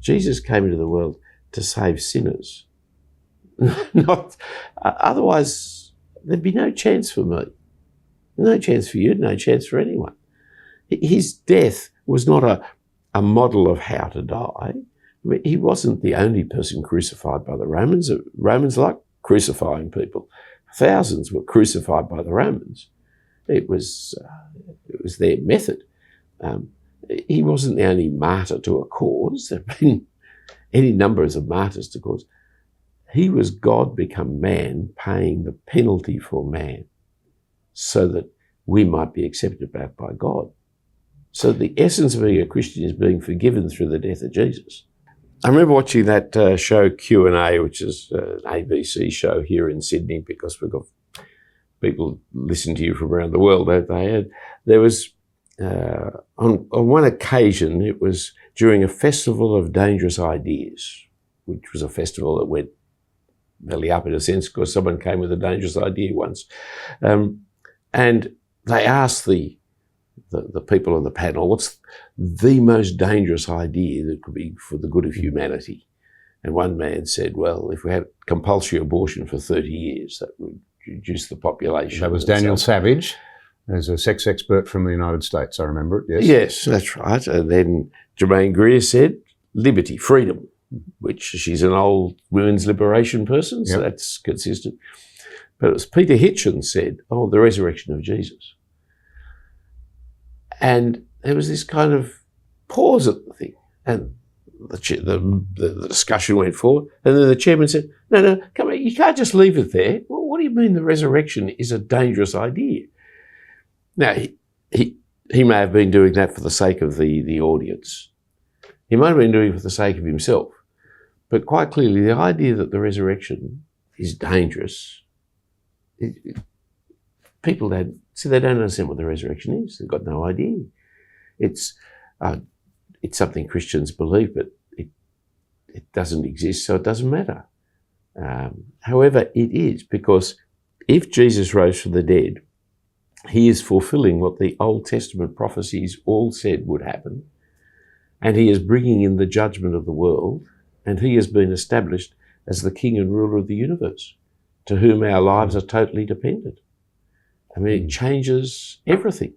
Jesus came into the world to save sinners. Not otherwise, there'd be no chance for me, no chance for you, no chance for anyone. His death was not a model of how to die. I mean, he wasn't the only person crucified by the Romans. Romans liked crucifying people. Thousands were crucified by the Romans. It was their method. He wasn't the only martyr to a cause. There have been any numbers of martyrs to cause. He was God become man, paying the penalty for man so that we might be accepted back by God. So the essence of being a Christian is being forgiven through the death of Jesus. I remember watching that show Q&A, which is an ABC show here in Sydney, because we've got people listen to you from around the world, don't they? And there was, on one occasion, it was during a festival of dangerous ideas, which was a festival that went belly up in a sense because someone came with a dangerous idea once. And they asked the people on the panel, what's the most dangerous idea that could be for the good of humanity? And one man said, well, if we had compulsory abortion for 30 years, that would reduce the population. That was Daniel Savage, as a sex expert from the United States, I remember it, yes? Yes, that's right. And then Germaine Greer said, liberty, freedom, which she's an old women's liberation person, so that's consistent. But it was Peter Hitchens said, oh, the resurrection of Jesus. And there was this kind of pause at the thing. And the discussion went forward. And then the chairman said, no, come on, you can't just leave it there. Well, what do you mean the resurrection is a dangerous idea? Now, he may have been doing that for the sake of the audience. He might have been doing it for the sake of himself. But quite clearly, the idea that the resurrection is dangerous, people don't understand what the resurrection is. They've got no idea. It's something Christians believe, but it doesn't exist, so it doesn't matter. However, it is, because if Jesus rose from the dead, he is fulfilling what the Old Testament prophecies all said would happen, and he is bringing in the judgment of the world, and he has been established as the king and ruler of the universe, to whom our lives are totally dependent. I mean, it changes everything.